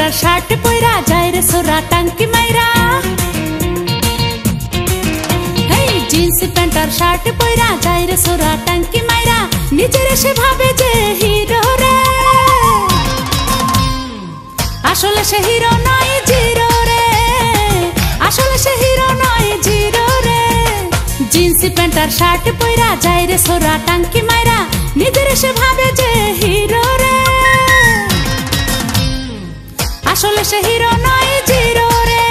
প্যান্টার shirt পইরা যায় রে সোরা টাঙ্কি মাইরা। এই জিন্স প্যান্টার শার্ট পইরা যায় রে সোরা টাঙ্কি মাইরা। নিজের সে ভাবে যে হিরো রে, আসলে সে হিরো নয় জিরো রে, আসলে সে হিরো নয় জিরো রে। জিন্স প্যান্টার শার্ট পইরা যায় রে সোরা টাঙ্কি মাইরা। নিজের সে ভাবে যে হিরো রে, আসলে সে হিরো নয় জিরো রে,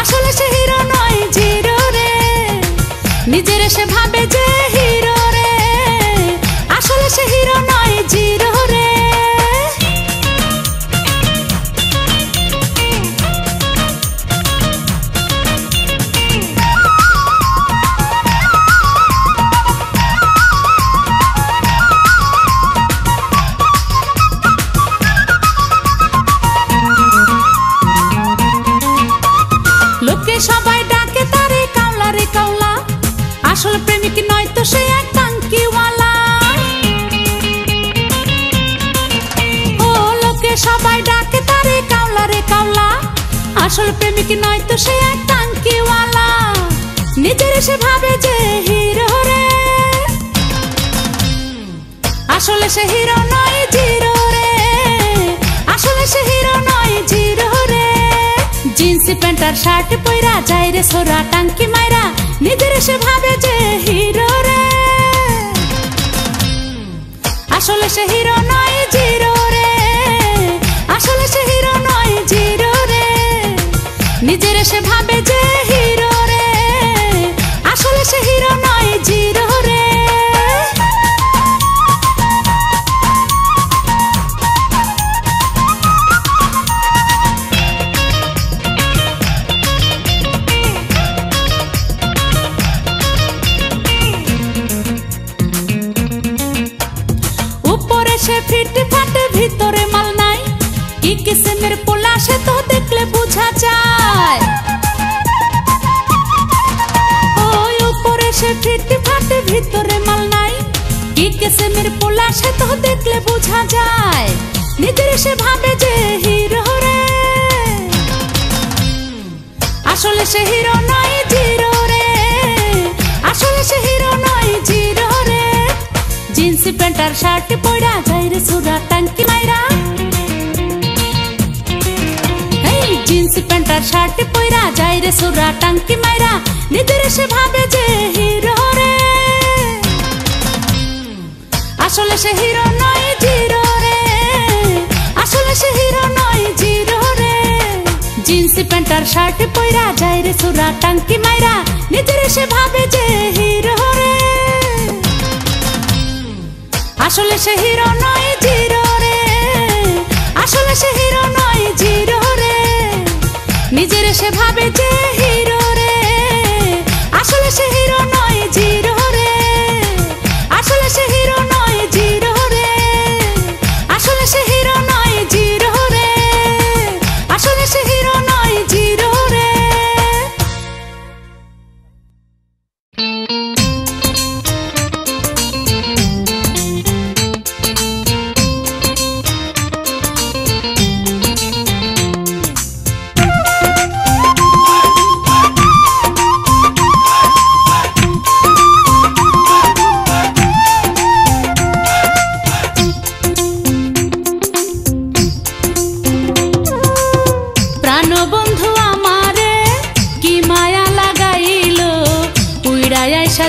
আসলে সে হিরো নয় জিরো রে। নিজের সে ভাবে যে হিরো রে, আসলে সে হিরো নয় জিরো রে। সবাই ডাকে তারে কাওলা রে কাওলা, আসল প্রেমিক নয় তো সে এক টাঙ্কিওয়ালা। ও লোকে সবাই ডাকে তারে কাওলা রে কাওলা, আসল প্রেমিক নয় তো সে এক টাঙ্কিওয়ালা। নিজের সে ভাবে যে হিরো রে, আসলে সে হিরো নয় জিরো রে, আসলে সে হিরো নয় জিরো রে। জিন্স প্যান্টার শার্ট পইরা যায় রে সোরা টাঙ্কি মাইরা। নিজের সে ভাবে যে হিরো রে, আসলে সে হিরো নয় জিরো রে, আসলে সে হিরো নয় জিরো রে। নিজের সে ভাবে যে হিরো রে, আসলে সে হিরো নয় জিরো রে। সে ফিট ফাটে ভিতরে মাল নাই, কি কিসেমের পোলা সে তো দেখলে বোঝা যায়। ওই উপরে সে ফিট ফাটে ভিতরে মাল নাই, কি কিসেমের পোলা সে তো দেখলে বোঝা যায়। নিজের সে ভাবে যে হিরো রে, আসলে সে হিরো নয় জিরো রে, আসলে সে হিরো নয় জিরো রে। জিন্স প্যান্টার শার্ট পইরা যায় রে সোরা টাঙ্কি মাইরা। এই জিন্স প্যান্টার শার্ট পইরা যায় রে সোরা টাঙ্কি মাইরা। নিজের সে ভাবে যে হিরো রে, আসলে সে হিরো নয় জিরো রে, আসলে সে হিরো নয় জিরো রে। জিন্স প্যান্টার শার্ট পইরা যায় রে সোরা টাঙ্কি মাইরা। নিজের সে ভাবে যে হিরো রে, আসলে সে হিরো নয় জিরো রে, আসলে সে হিরো নয় জিরো রে। নিজের সে ভাবে যে হিরো রে, আসলে সে হিরো নয় জিরো রে, আসলে সে হিরো নয় জিরো রে, আসলে সে হিরো নয় জিরো রে, আসলে সে হিরো নয় জিরো রে।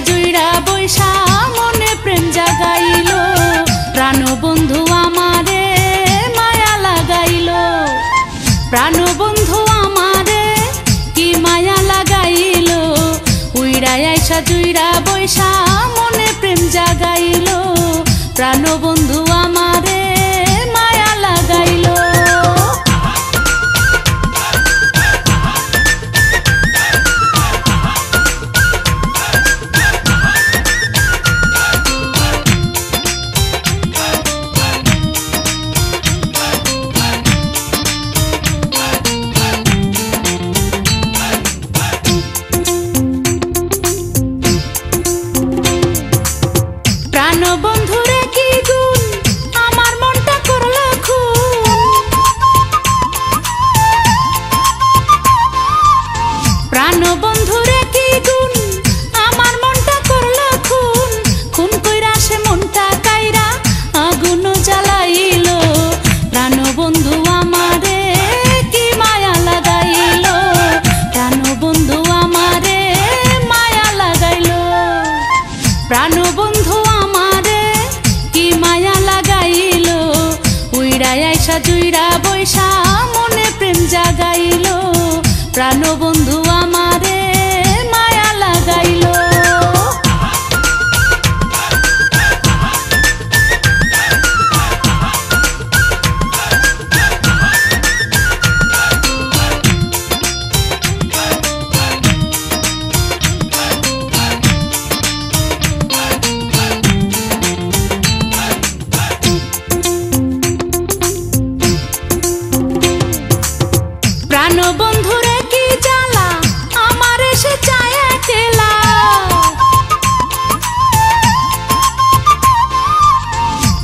জুইরা বৈশা মনে প্রেম জাগাইল, প্রাণবন্ধু আমারে মায়া লাগাইল, প্রাণবন্ধু আমারে কি মায়া লাগাইল। উইরা আইসা জুইরা বৈশা মনে প্রেম জাগাইল, প্রাণবন্ধু আমারে মায়া লাগাইল। প্রাণবন্ধুরে কি গুণ আমার মনটা করল খুন, আইসা জুইরা বৈশা মনে প্রেম জাগাইলো প্রাণবন্ধু আমারে মায়া লাগাইলো। প্রাণবন্ধুরে কি জ্বালা আমার এসে চায় একলা,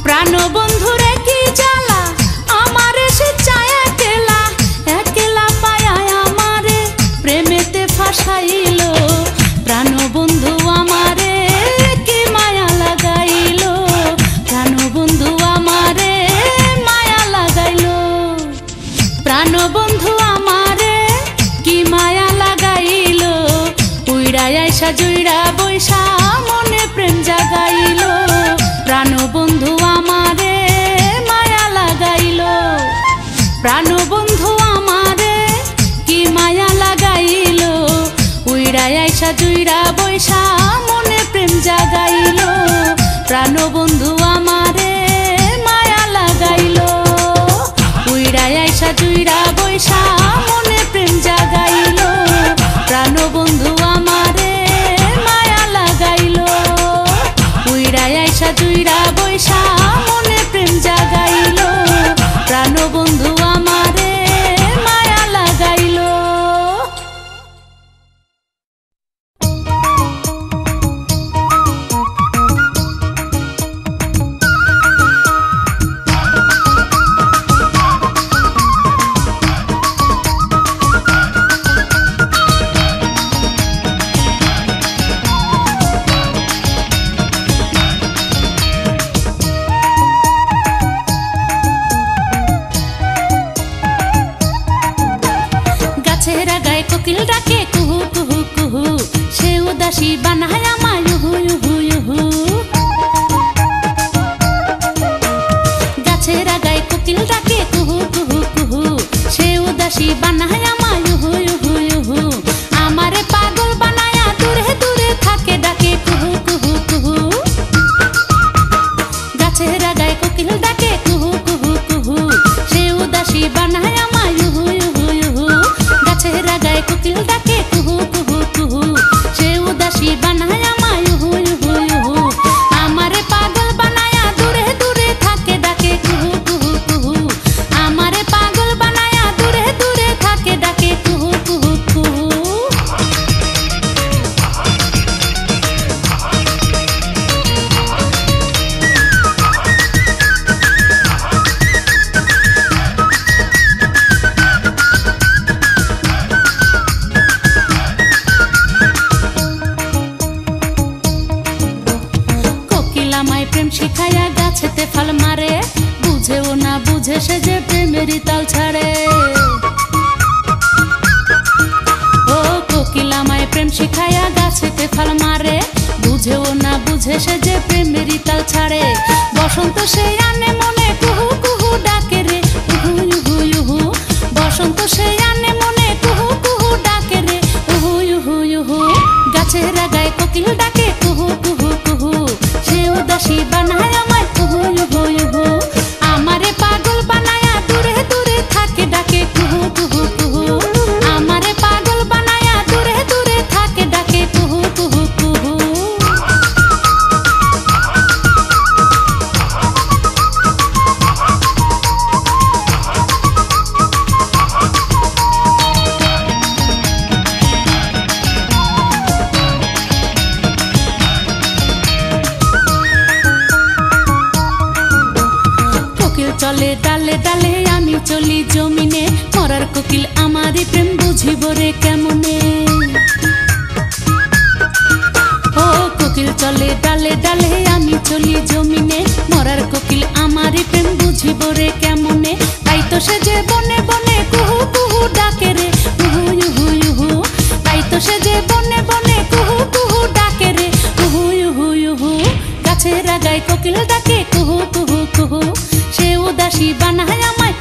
প্রাণবন্ধুরে কি জ্বালা আমার এসে চায় একলা, একলা পায়া আমারে প্রেমেতে ফাঁসাইলো প্রাণবন্ধু আমারে কি মায়া লাগাইলো, প্রাণবন্ধু আমারে মায়া লাগাইলো, প্রাণবন্ধু আমারে কি মায়া লাগাইলো, উইড়া আইসা জুইড়া বৈশা মনে প্রেম জাগাইলো প্রাণবন্ধু আমারে মায়া লাগাইলো, প্রাণবন্ধু আমারে কি মায়া লাগাইলো, উইড়া আইসা জুইড়া বৈশা মনে প্রেম জাগাইলো প্রাণবন্ধু আমারে মায়া লাগাইলো, উইড়া আইসা জুইড়া বৈশা মনে প্রেম জাগাইলো প্রাণবন্ধু আমারে মায়া লাগাইলো, উইড়া আইসা জুইড়া বৈশা মনে প্রেম জাগাইলো প্রাণবন্ধু আমারে মায়া লাগাইলো। কোকিল ডাকে কুহু কুহু কুহু, সে উদাসী বানায় আমায় ইহু ইহু ইহু, গাছের আগায় কোকিল ডাকে কুহু কুহু কুহু, সে উদাসী বানায় আমায় ইহু ইহু ইহু, আমারে পাগল বানায়া দূরে দূরে থাকে ডাকে কুহু কুহু কুহু, গাছের আগায় কোকিল ডাকে কুহু কুহু কুহু, সে উদাসী বানায় আমায় ইহু ইহু ইহু, গাছের আগায় কোকিল ডাকে কুহু কুহু কুহু, সে উদাসী বানায় আমায় ইহু ইহু ইহু, আমারে পাগল বানায়া দূরে দূরে থাকে ডাকে কুহু কুহু কুহু, আমারে পাগল বানায়া দূরে দূরে থাকে ডাকে কুহু কুহু কুহু। প্রেম শিখাইয়া গাছেতে ফল মারে, বুঝেও না বুঝে সে যে প্রেমেরই তাল ছাড়ে, ও কোকিল আমায় প্রেম শিখাইয়া গাছেতে ফল মারে, বুঝেও না বুঝে সে যে প্রেমেরই তাল ছাড়ে, বসন্ত সে আনে মনে কুহু কুহু ডাকে রে উহু ইহু ইহু, বসন্ত সে আনে মনে কুহু কুহু ডাকে রে উহু ইহু ইহু, গাছের আগায় কোকিল ডাকে কুহু কুহু কুহু, সে উদাসী বানায় আমায় কুহু ইহু ইহু, আমারে পাগল বানায়া দূরে দূরে থাকে ডাকে কুহু কুহু কুহু, আমারে পাগল বানায়া দূরে দূরে থাকে ডাকে কুহু কুহু কুহু। চলে ডালে ডালে আমি চলি জমিনে, মরার কোকিল আমারই প্রেম বুঝিব রে কেমনে, ও কোকিল চলে ডালে ডালে আমি চলি জমিনে, মরার কোকিল আমারই প্রেম বুঝিব রে কেমনে, তাই তো সে যে বনে বনে কুহু কুহু ডাকে রে উহু ইহু ইহু, তাই তো সে যে বনে বনে কুহু কুহু ডাকে রে উহু ইহু ইহু, গাছের আগায় কোকিল ডাকে কুহু কুহু কুহু, সে উদাসী বানায় আমায়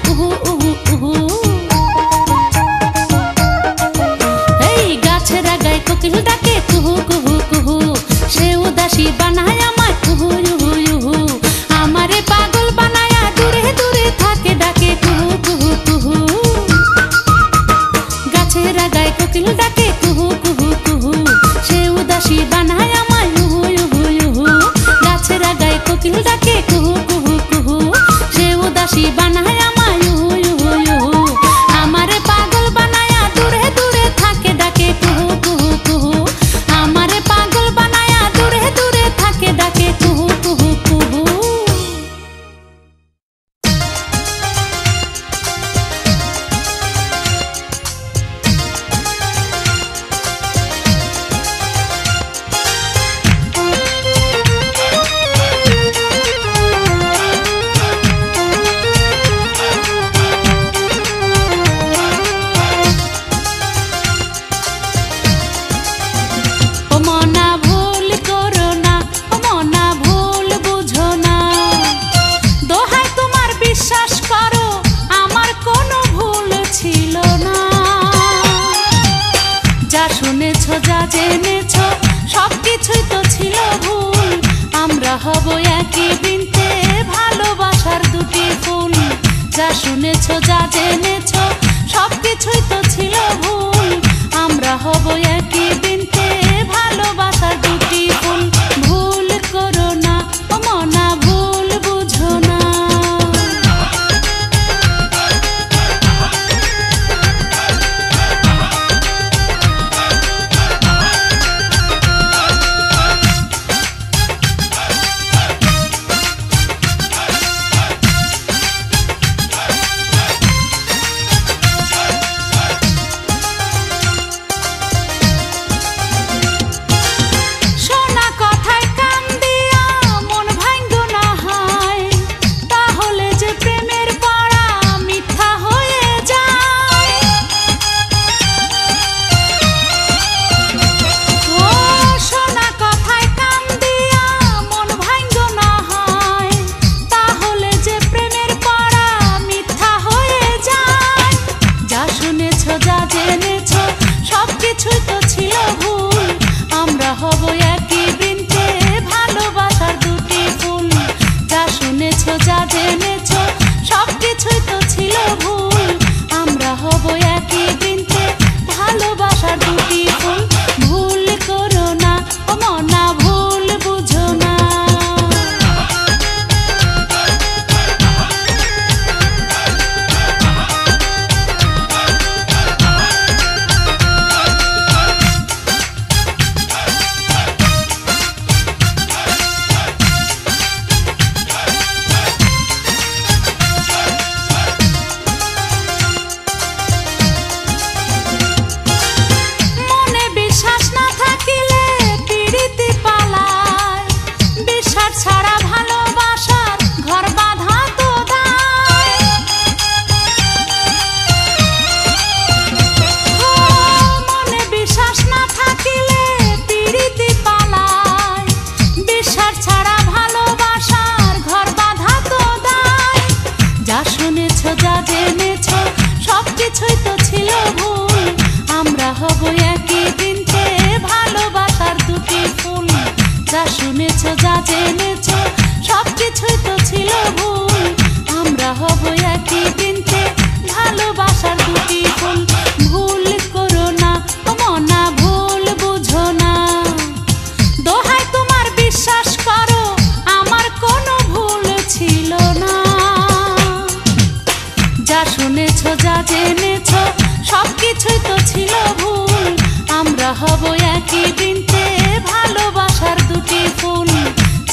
হব একই বৃন্তে ভালোবাসার দুটি ফুল। যা শুনেছো যা জেনেছো সবকিছুই তো ছিল ভুল। আমরা হব একই বৃন্তে ভালোবাসার দুটি ফুল। ভুল করো না ও মনা, ভুল বুঝো না।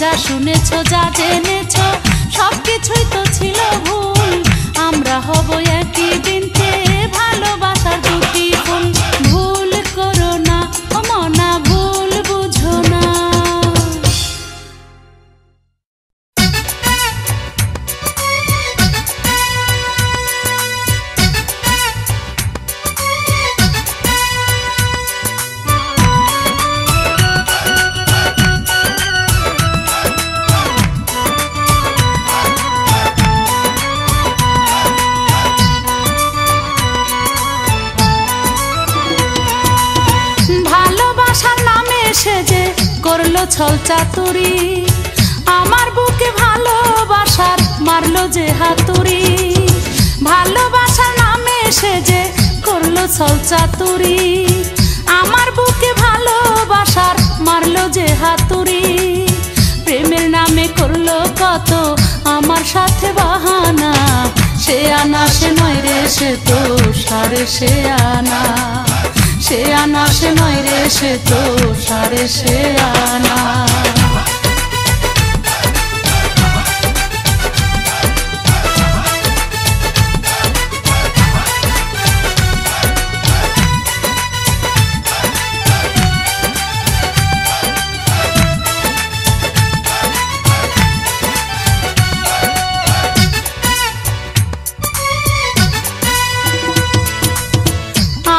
যা শুনেছো যা জেনেছো সবকিছুই তো ছিল ভুল। আমরা হব একই বৃন্তে ভালোবাসার দুটি ফুল। ভুল করো না ও মনা, ভুল বুঝো না। করলো ছল চাতুরি আমার বুকে, ভালোবাসার মারলো যে হাতুড়ি। ভালোবাসার নামে সে যে করলো ছল চাতুরি আমার বুকে, ভালোবাসার মারলো যে হাতুড়ি। প্রেমের নামে করলো কত আমার সাথে বাহানা, সে আনা সে নয় রে সে তো সারে সে আনা, সে আনা সে নয় রে সে তো সারে সে আনা।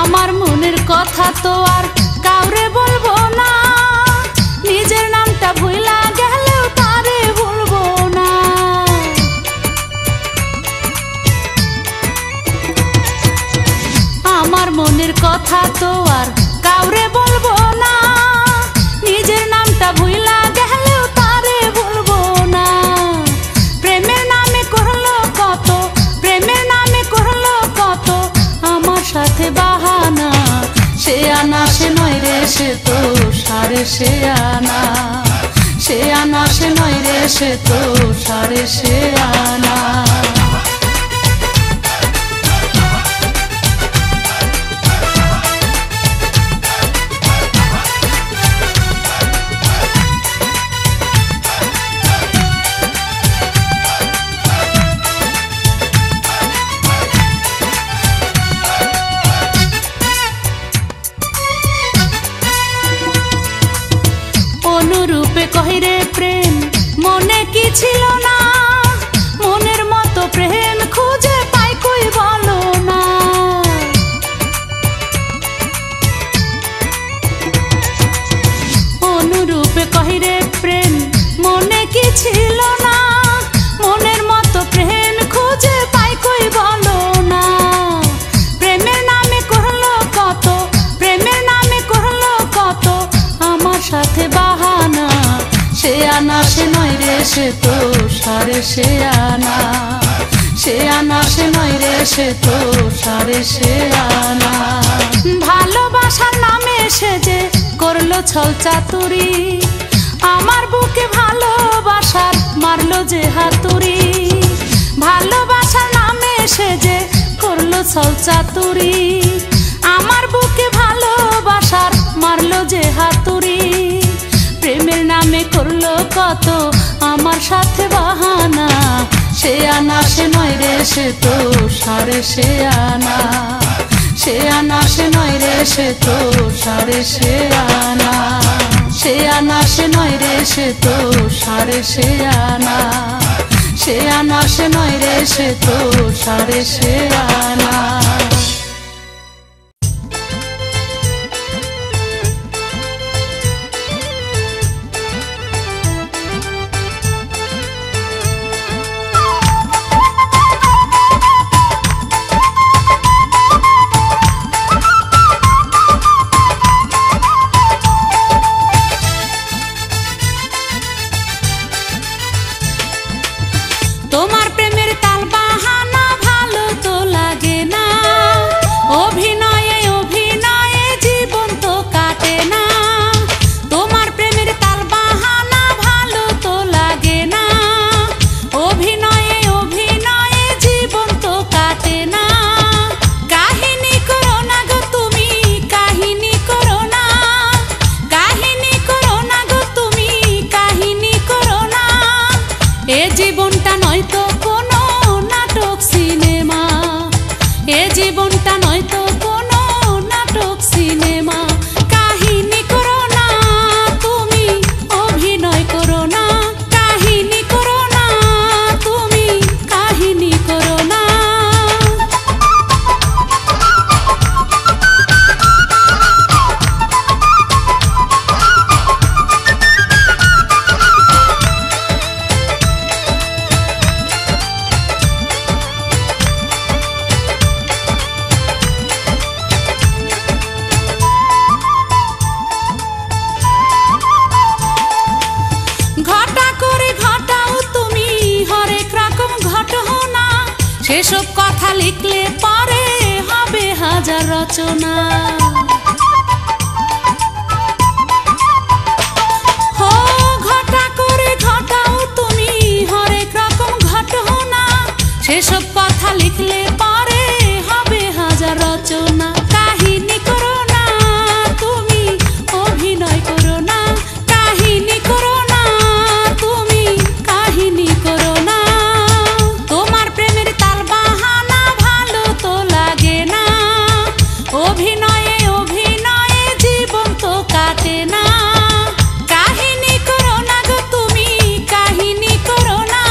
আমার মনের কথা তো আর কাউরে বলবো না, নিজের নামটা ভুলা গেলেও তারে ভুলবো না। আমার মনের কথা তো আর কাউরে বলবো না, নিজের নামটা ভুলা গেলেও তারে ভুলবো সে আনা, সে আনা সে নয় রে সে তো সারে সে আনা। অনুরূপে কহিরে প্রেম মনে কি ছিল না, মনের মতো প্রেম খুঁজে পাই কই বলো না। অনুরূপে কহিরে প্রেম মনে কি ছিল না, মনের মতো প্রেম খুঁজে পাই কই বলো না। প্রেমের নামে করলো কত, প্রেমের নামে করলো কত আমার সাথে বাহানা, সে আনা সে নয় রে সে তো সারে সে আনা, সে আনা সে নয় রে সে তো সারে সে আনা। ভালোবাসার নামে সে যে করলো ছল চাতুরি, আমার বুকে ভালোবাসার মারলো যে হাতুড়ি। ভালোবাসার নামে সে যে করলো ছল চাতুরি, আমার বুকে ভালোবাসার মারলো যে হাতুড়ি। প্রেমের নামে করলো কত আমার সাথে বাহানা, সে আনা সে নয় রে সে তো সারে সে আনা, সে আনা সে নয় রে সে তো সারে সে আনা, সে আনা সে নয় রে সে তো সারে সে আনা, সে আনা সে নয় রে সে তো সারে সে আনা। তোমার প্রেমের তাল বাহানা ভালো তো লাগে না, অভিনয়ে অভিনয়ে জীবন তো কাটে না। তোমার প্রেমের তাল বাহানা ভালো তো লাগে না, অভিনয়ে অভিনয়ে জীবন তো কাটে না। কাহিনী করো না গো তুমি, কাহিনী করো না, কাহিনী করো না গো তুমি, কাহিনী করো না। এ জীবনটা নয় তো কোনো নাটক সিনেমা, এ জীবনটা নয় তো কোনো নাটক সিনেমা। কাহিনী করো না তুমি, অভিনয় করো না, কাহিনী করো না তুমি, কাহিনী করো না। ঘটা করে ঘটাও তুমি হরেক রকম ঘটনা, সেসব কথা লিখলে পরে হবে হাজার রচনা। হো ঘটা করে ঘটাও তুমি হরেক রকম ঘটনা, সেসব কথা লিখলে পরে হবে হাজার রচনা। কাহিনী করো না তুমি, অভিনয় করো না, কাহিনী করো না তুমি, কাহিনী করো না। তোমার প্রেমের তাল বাহানা ভালো তো লাগে না, অভিনয়ে অভিনয়ে জীবন তো কাটে না। কাহিনী করো না গো তুমি, কাহিনী করো না,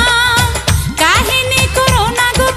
কাহিনী করো না গো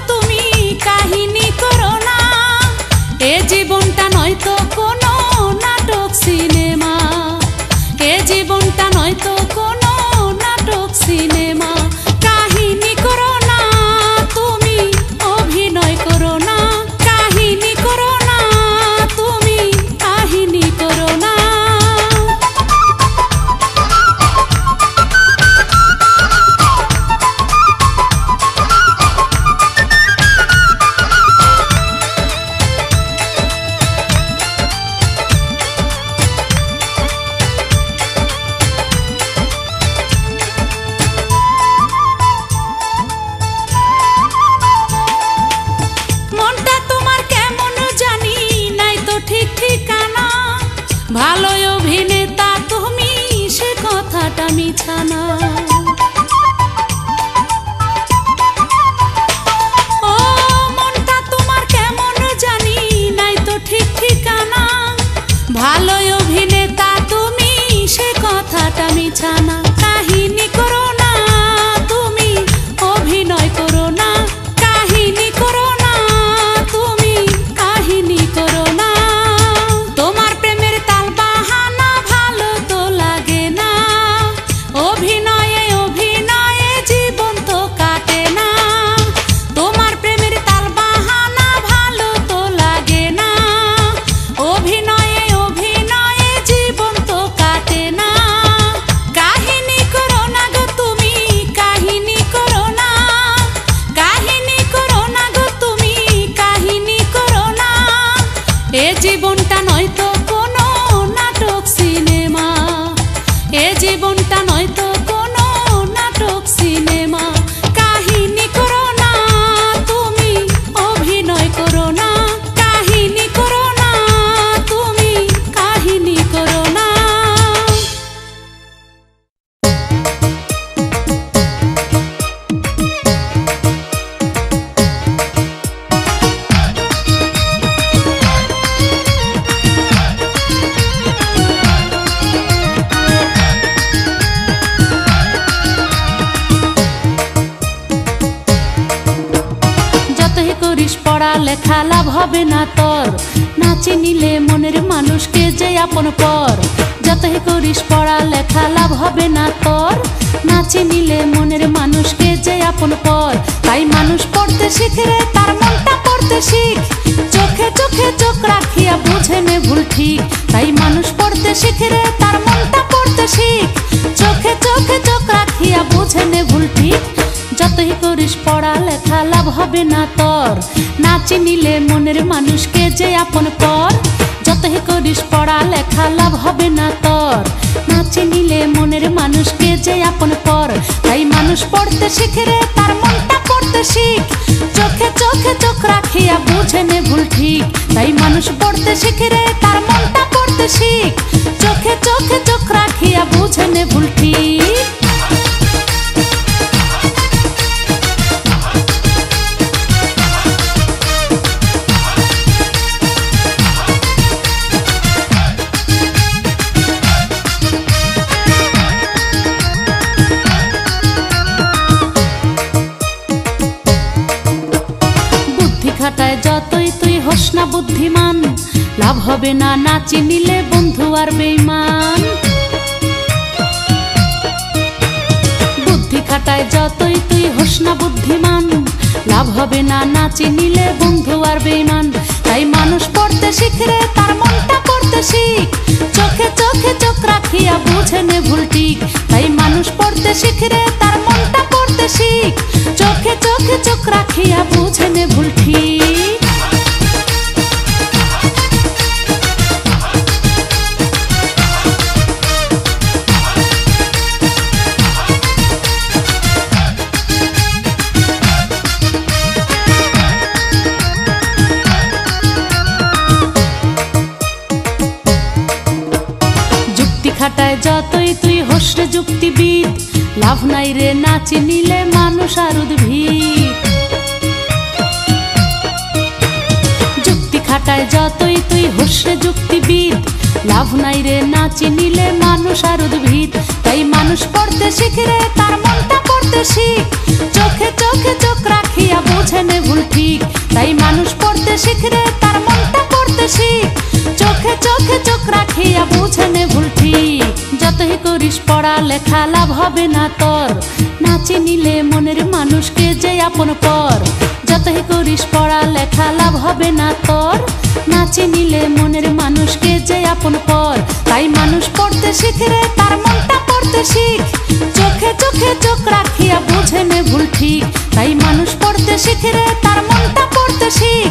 বিছানা। কাহিনী করো না তুমি, অভিনয় করো না, কাহিনী করো না তুমি, কাহিনী করো না। তোমার প্রেমের তাল বাহানা ভালো তো লাগে না, অভিনয়ে অভিনয়ে জীবন তো কাটে না। তোমার প্রেমের তাল বাহানা ভালো তো লাগে না, অভিনয়ে অভিনয়ে জীবন তো কাটে না। কাহিনী করো না গো তুমি, কাহিনী করো না, কাহিনী করো না গো তুমি, কাহিনী করো না। এ জীবনটা নয়তো কোনো নাটক সিনেমা, এ জীবনটা নয়তো কোনো নাটক সিনেমা। কাহিনী করো না তুমি, অভিনয় করো না, কাহিনী করো না তুমি, কাহিনী করো না। যতই করিস পড়ালেখা লাভ হবে না তোর, নাচে নিলে মনের মানুষকে যে আপন পর। যতই করিস পড়ালেখা লাভ হবে না তোর, নাচে নিলে মনের মানুষকে যে আপন পর। তাই মানুষ পড়তে শিখে রে, তার মনটা পড়তে শিখ, চোখে চোখে চোখ রাখিয়া বুঝে নে ভুল ঠিক। তাই মানুষ পড়তে শিখে রে, তার মনটা পড়তে শিখ, চোখে চোখে চোখ রাখিয়া বুঝে নে ভুল ঠিক। যতই করিস পড়ালেখা লাভ হবে না তোর, নাচে নিলে মনের মানুষকে যে আপন পর। যতই করিস পড়ালেখা লাভ হবে না তোর, নাচে নিলে মনের মানুষকে যে আপন পর। তাই মানুষ পড়তে শিখে রে, তার মনটা পড়তে শিখ, চোখে চোখে চোখ রাখিয়া বুঝে নে ভুল ঠিক। তাই মানুষ পড়তে শিখে রে, তার মনটা পড়তে শিখ, চোখে চোখে চোখ রাখিয়া বুঝে নে ভুল ঠিক। খাটায় যতই তুই হোস না বুদ্ধিমান, লাভ হবে না নাচি নিলে বন্ধু আর বেঈমান। বুদ্ধি খাটায় যতই তুই হোস না বুদ্ধিমান, লাভ হবে না নাচি নিলে বন্ধু আর বেঈমান। তাই মানুষ পড়তে শিখে রে, তার মনটা পড়তে শিখ, চোখে চোখে চোখ রাখিয়া বুঝে নে ভুল ঠিক। তাই মানুষ পড়তে শিখে রে, তার মনটা পড়তে শিখ, চোখে চোখে চোখ রাখিয়া বুঝে নে ভুল ঠিক। খাটায় যতই তুই হোস রে যুক্তিবিদ, লাভ নাই রে নাচি নিলে মানুষ আর উদ্ভিদ। যুক্তি খাটায় যতই তুই হোস রে যুক্তিবিদ, লাভ নাই রে নাচি নিলে মানুষ আর উদ্ভিদ। তাই মানুষ পড়তে শিখে রে, তার মনটা পড়তে শিখ, চোখে চোখে চোখ রাখিয়া বুঝে নে ভুল ঠিক। তাই মানুষ পড়তে শিখে রে, তার মনটা পড়তে শিখ, চোখে চোখে চোখ রাখিয়া বুঝে নে ভুল ঠিক। যতই করিস পড়ালেখা লাভ হবে না তোর, নাচে নিলে মনের মানুষকে যে আপন পর। যতই করিস পড়ালেখা লাভ হবে না তোর, নাচে নিলে মনের মানুষকে যে আপন পর। তাই মানুষ পড়তে শিখে রে, তার মনটা পড়তে শিখ, চোখে চোখে চোখ রাখিয়া বুঝে নে ভুল ঠিক। তাই মানুষ পড়তে শিখে রে, তার মনটা পড়তে শিখ,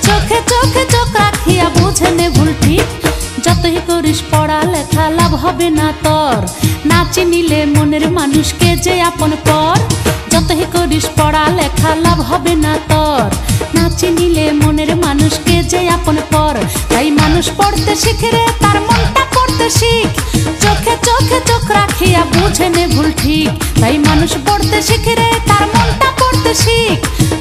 চোখে চোখে চোখ রাখিয়া বুঝে নে ভুল ঠিক। যতই করিস পড়ালেখা লাভ হবে না তোর, নাচে নিলে মনের মানুষকে যে আপন পর। যতই করিস পড়ালেখা লাভ হবে না তোর, নাচে নিলে মনের মানুষকে যে আপন পর। তাই মানুষ পড়তে শিখে রে, তার মনটা পড়তে শিখ, চোখে চোখে চোখ রাখিয়া বুঝে নে ভুল ঠিক। তাই মানুষ পড়তে শিখে রে, তার মনটা পড়তে শিখ,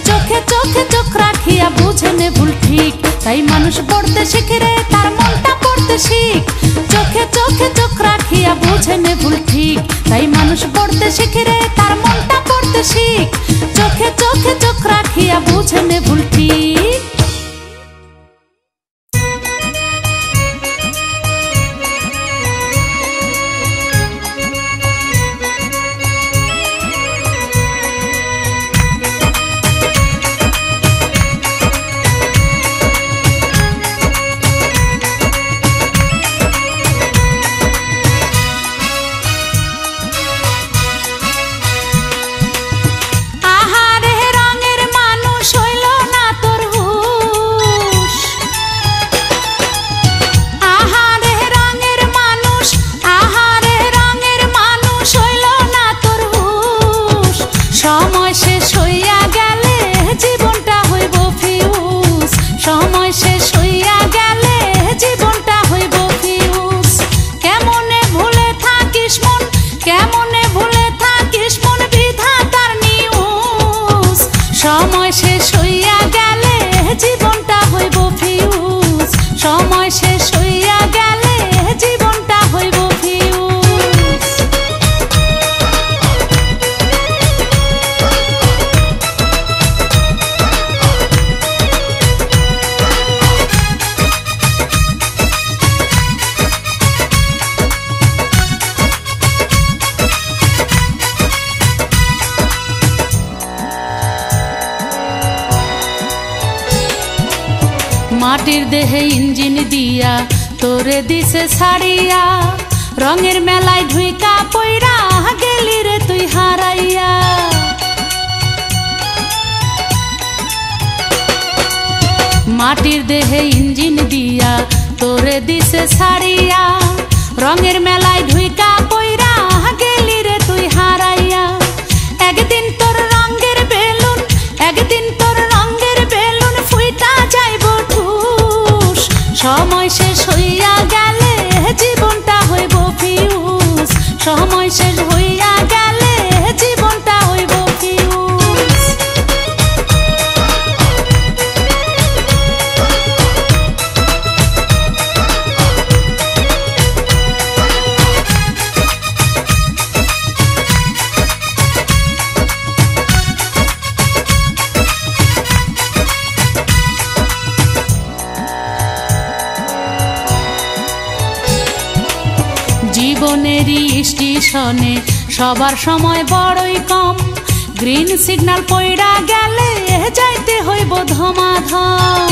চোখে চোখে চোখ রাখিয়া বুঝে নে ভুল ঠিক। তাই মানুষ পড়তে শিখে রে, তার মনটা পড়তে শিখ, চোখে চোখে চোখে চোখ রাখিয়া বুঝে নে ভুল ঠিক, তাই মানুষ পড়তে শিখে রে তার মনটা পড়তে শিখ। চোখে চোখে চোখ রাখিয়া বুঝে নে ভুল ঠিক। সময় শেষ হইয়া গেলে জীবনটা হইব ফিউজ, সময় শেষ হইয়া গেলে জীবনটা হইব ফিউজ। কেমনে ভুলে থাকিস মন, কেমনে ভুলে থাকিস মন বিধাতার নিউজ। সময় শেষ হইয়া গেলে জীবনটা হইব ফিউজ, সময় শেষ হইয়া গেলে জীবনটা হইব ফিউজ। মাটির দেহে ইঞ্জিন দিয়া তোরে দিছে ছাড়িয়া, রঙের মেলায় ঢুইকা পইরা গেলি রে তুই হারাইয়া। মাটির দেহে ইঞ্জিন দিয়া তোরে দিছে ছাড়িয়া, রঙের মেলায় ঢুইকা পইরা গেলি রে তুই হারাইয়া। একদিন তোর রঙের বেলুন, একদিন তোর রঙের বেলুন ফুইটা যাইব ঠুস। সময় শেষ হইয়া গেলে জীবনটা হইব ফিউজ, সময় শেষ হইয়া গেলে জীবনটা হইব ফিউজ। জীবনেরই স্টেশনে সবার সময় বড়ই কম, গ্রিন সিগন্যাল পইড়া গেলে যাইতে হইব ধমাধম।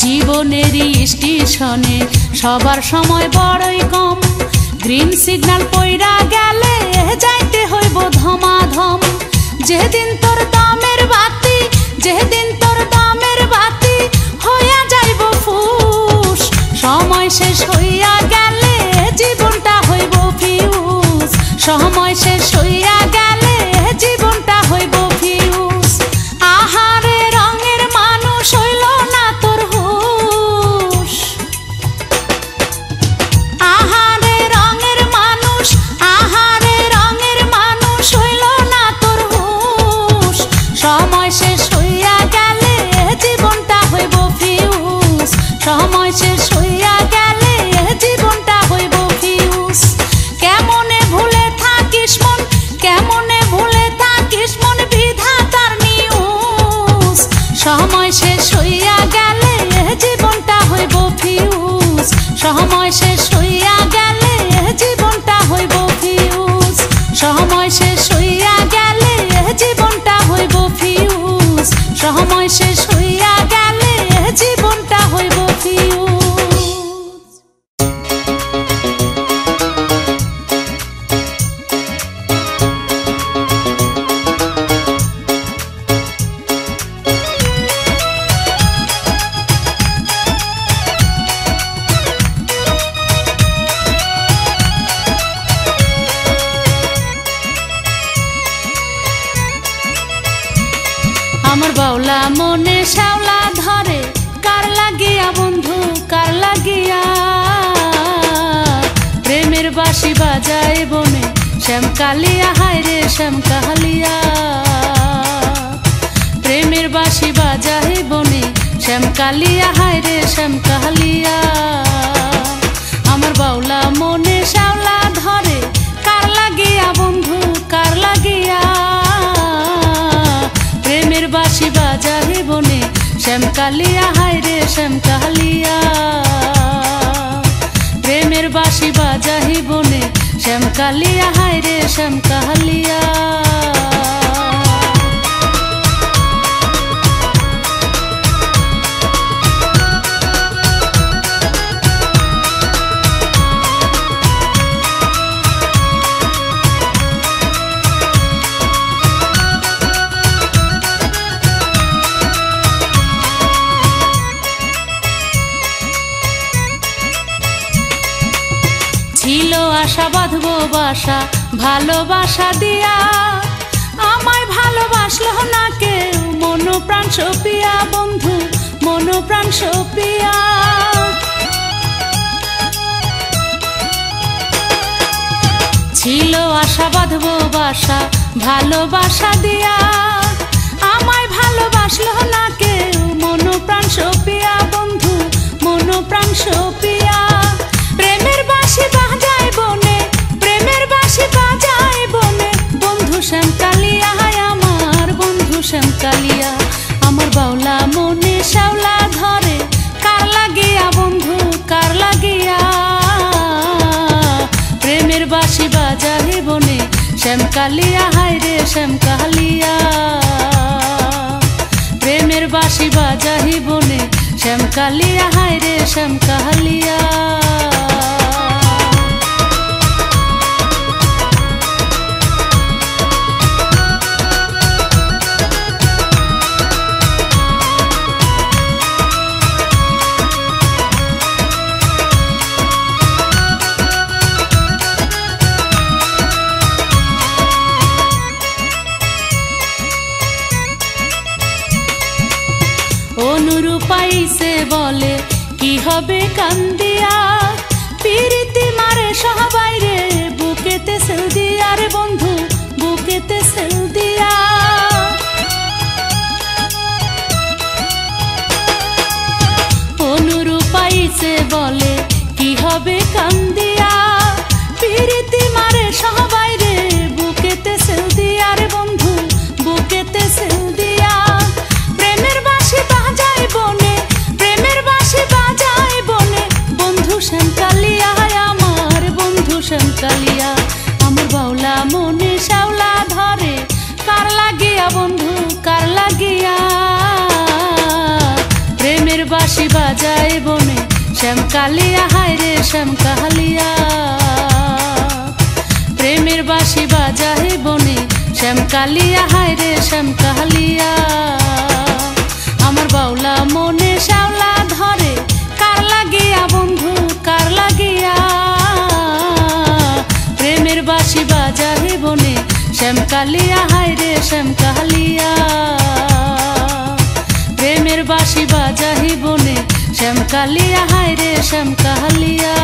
জীবনেরই স্টেশনে সবার সময় বড়ই কম, গ্রিন সিগন্যাল পইড়া গেলে যাইতে হইব ধমাধম। যেদিন তোর দমের বাতি, যেদিন তোর দমের বাতি হইয়া যাইব ফুস। সময় শেষ হইয়া গেলে জীবনটা হইব ফিউজ, সময় শেষ হইয়া গেলে জীবনটা হইব ফিউজ। আহারে রঙের মানুষ হইল না তোর হুশ, আহারে রঙের মানুষ, আহারে রঙের মানুষ হইল না তোর হুশ। সময় শেষ হইয়া গেলে জীবনটা হইব ফিউজ, সময় শেষ হইয়া গেলে জীবনটা হইব ফিউজ। কেমনে ভুলে থাকিস মন, কেমনে ভুলে থাকিস মন বিধাতার নিউজ। সময় শেষ হইয়া গেলে জীবনটা হইব ফিউজ, সময় শেষ হইয়া গেলে জীবনটা হইব ফিউজ, সময় শেষ হইয়া গেলে জীবনটা হইব ফিউজ, সময় শেষ হইয়া গেলে জীবনটা হইব ফিউজ। আমার বাউলা মনে শ্যাওলা ধরে কার লাগিয়া বন্ধু কার লাগিয়া, প্রেমের বাঁশি বাজায় বনে শ্যামকালিয়া, হায় রে শ্যামকালিয়া। প্রেমের বাঁশি বাজায় বনে শ্যামকালিয়া হায় রে শ্যামকালিয়া। আমার বাউলা মনে শ্যাওলা ধরে কার লাগিয়া বন্ধু কার লাগিয়া, প্রেমের বাঁশি বাজাহে বনে শ্যামকালিয়া হায় রে শ্যামকালিয়া। প্রেমের বাঁশি বাজাহি বনে শ্যামকালিয়া হায় রে শ্যামকালিয়া। ছিল আশা বাঁধবো বাসা ভালোবাসা দিয়া, আমায় ভালোবাসলো না কেউ মন প্রাণ সপিয়া বন্ধু মন প্রাণ সপিয়া। ছিল আশা বাঁধবো বাসা ভালোবাসা দিয়া, আমায় ভালোবাসলো না কেউ মন প্রাণ সপিয়া বন্ধু মন প্রাণ সপিয়া। প্রেমের বাঁশি বাজায় বনে প্রেমের বাঁশি বাজায় বনে বন্ধু শ্যামকালিয়া হায় আমার বন্ধু শ্যামকালিয়া। আমার বাউলা মনে শ্যাওলা ধরে কার লাগিয়া বন্ধু কার লাগিয়া, প্রেমের বাঁশি বাজায় বনে শ্যামকালিয়া হায় রে শ্যামকালিয়া। প্রেমের বাঁশি বাজাহি বনে শ্যামকালিয়া হায় রে শ্যামকালিয়া। অনুরূপাইছে বলে কি হবে কান্দিয়া, পিরিতি মারে সবাই রে বুকেতে সেল দিয়া রে বন্ধু বুকেতে সেল দিয়া। অনুরূপাইছে বলে কি হবে কান্দিয়া, পিরিতি মারে সবাই রে বুকেতে সেল দিয়া রে বন্ধু বুকেতে সেল দিয়া। প্রেমের বাঁশি বাজায় বনে প্রেমের বাঁশি বাজায় বনে বন্ধু শ্যামকালিয়া হায় আমার বন্ধু শ্যামকালিয়া। আমার বাউলা মনে শ্যাওলা ধরে কার লাগিয়া বন্ধু কার লাগিয়া, প্রেমের বাঁশি বাজায় বনে শ্যামকালিয়া হায় রে শ্যামকালিয়া। প্রেমের বাঁশি বাজায় বনে শ্যামকালিয়া হায় রে শ্যামকালিয়া। আমার বাউলা মনে শ্যাওলা ধরে কার লাগিয়া বন্ধু কার লাগিয়া, প্রেমের বাঁশি বাজাহে বনে শ্যামকালিয়া হায় রে শ্যামকালিয়া। প্রেমের বাঁশি বাজাহি বনে শ্যামকালিয়া হায় রে শ্যামকালিয়া।